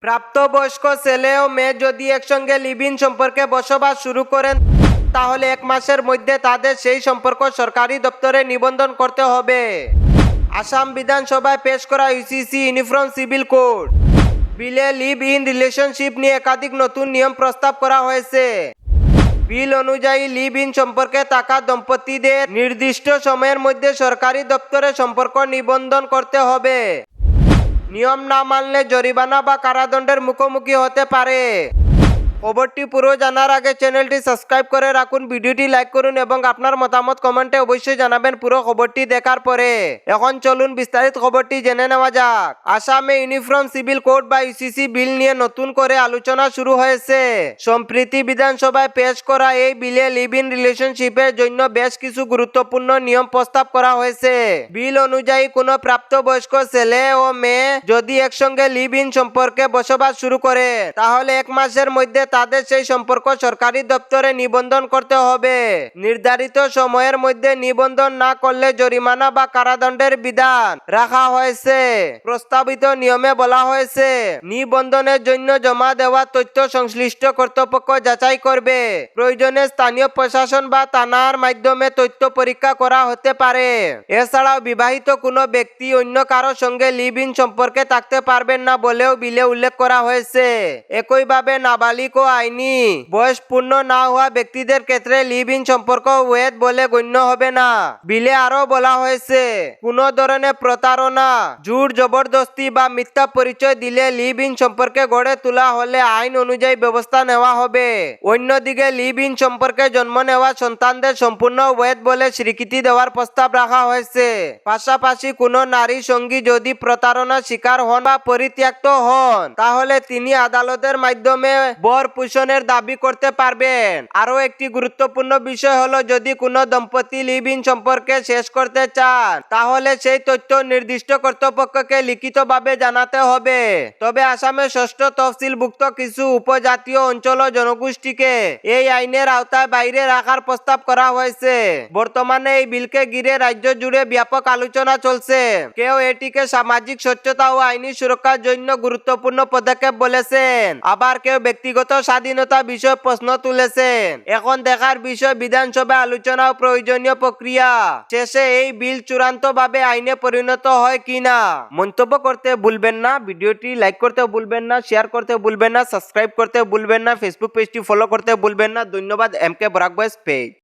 প্রাপ্তবয়স্ক ছেলে ও মেয়ে যদি একসঙ্গে লিভ ইন সম্পর্কে বসবাস শুরু করেন তাহলে 1 মাসের মধ্যে তাদের সেই সম্পর্ক সরকারি দপ্তরে নিবন্ধন করতে হবে। আসাম বিধানসভায় পেশ করা ইউসিসি ইউনিফর্ম সিভিল কোড বিলে লিভ ইন রিলেশনশিপ নিয়ে একাধিক নতুন নিয়ম প্রস্তাব করা হয়েছে। বিল অনুযায়ী লিভ ইন সম্পর্কে থাকা দম্পতিদের নির্দিষ্ট সময়ের মধ্যে সরকারি দপ্তরে সম্পর্ক নিবন্ধন করতে হবে। নিয়ম না মানলে জরিমানা বা কারাদণ্ডের মুখোমুখি হতে পারে। খবরটি পুরো জানার আগে চ্যানেলটি সাবস্ক্রাইব করে রাখুন, ভিডিওটি লাইক করুন এবং আপনার মতামত কমেন্টে অবশ্যই জানাবেন পুরো খবরটি দেখার পরে। এখন চলুন বিস্তারিত খবরটি জেনে নেওয়া যাক। আসামে ইউনিফর্ম সিভিল কোড বা ইউসিসি বিল নিয়ে নতুন করে আলোচনা শুরু হয়েছে। সম্প্রতি বিধানসভায় পেশ করা এই বিলে লিভ ইন রিলেশনশিপের জন্য বেশ কিছু গুরুত্বপূর্ণ নিয়ম প্রস্তাব করা হয়েছে। বিল অনুযায়ী কোনো প্রাপ্তবয়স্ক ছেলে ও মেয়ে যদি একসঙ্গে লিভ ইন সম্পর্কে বসবাস শুরু করে তাহলে 1 মাসের মধ্যে তাদের সেই সম্পর্ক সরকারি দপ্তরে নিবন্ধন করতে হবে। নির্ধারিত সময়ের মধ্যে নিবন্ধন না করলে জরিমানা বা কারাদণ্ডের বিধান রাখা হয়েছে। প্রস্তাবিত নিয়মে বলা হয়েছে নিবন্ধনের জন্য জমা দেওয়া তথ্য সংশ্লিষ্ট কর্তৃপক্ষ যাচাই করবে। প্রয়োজনে স্থানীয় প্রশাসন বা থানার মাধ্যমে তথ্য পরীক্ষা করা হতে পারে। এছাড়াও বিবাহিত কোনো ব্যক্তি অন্য কারো সঙ্গে লিভ ইন সম্পর্কে থাকতে পারবেন না বলেও বিলে উল্লেখ করা হয়েছে। একইভাবে নাবালিক ও আইনি বয়স পূর্ণ না হওয়া ব্যক্তিদের ক্ষেত্রে লিভ ইন সম্পর্ক বৈধ বলে গণ্য হবে না। বিলে আরো বলা হয়েছে কোনো ধরনের প্রতারণা, জোর জবরদস্তি বা মিথ্যা পরিচয় দিলে লিভ ইন সম্পর্কে গড়ে তোলা হলে আইন অনুযায়ী ব্যবস্থা নেওয়া হবে। অন্যদিকে লিভ ইন সম্পর্কে জন্ম নেওয়া সন্তানদের সম্পূর্ণ বৈধ বলে স্বীকৃতি দেওয়ার প্রস্তাব রাখা হয়েছে। পাশাপাশি কোনো নারী সঙ্গী যদি প্রতারণার শিকার হন বা পরিত্যক্ত হন তাহলে তিনি আদালতের মাধ্যমে বর পোষণের দাবি করতে পারবেন। আরো একটি গুরুত্বপূর্ণ বিষয় হলো যদি কোনো দম্পতি লিভ ইন সম্পর্কে শেষ করতে চান তাহলে সেই তথ্য নির্দিষ্ট কর্তৃপক্ষকে লিখিতভাবে জানাতে হবে। তবে আসামের 6ষ্ঠ তফসিলভুক্ত কিছু উপজাতীয় অঞ্চল ও জনগোষ্ঠীকে এই আইনের আওতায় বাইরে রাখার প্রস্তাব করা হয়েছে। বর্তমানে এই বিলকে ঘিরে রাজ্য জুড়ে ব্যাপক আলোচনা চলছে। কেউ এটিকে সামাজিক স্বচ্ছতা ও আইনি সুরক্ষার জন্য গুরুত্বপূর্ণ পদক্ষেপ বলেছেন, আবার কেউ ব্যক্তিগত স্বাধীনতা বিষয়ে প্রশ্ন তুলেছেন। এখন দেখার বিষয় বিধানসভায় আলোচনা ও প্রয়োজনীয় প্রক্রিয়া শেষে এই বিল চূড়ান্তভাবে আইনে পরিণত হয় কিনা। মন্তব্য করতে ভুলবেন না, ভিডিওটি লাইক করতে ভুলবেন না, শেয়ার করতে ভুলবেন না, সাবস্ক্রাইব করতে ভুলবেন না, ফেসবুক পেজটি ফলো করতে ভুলবেন না। ধন্যবাদ। MK Barak boys page.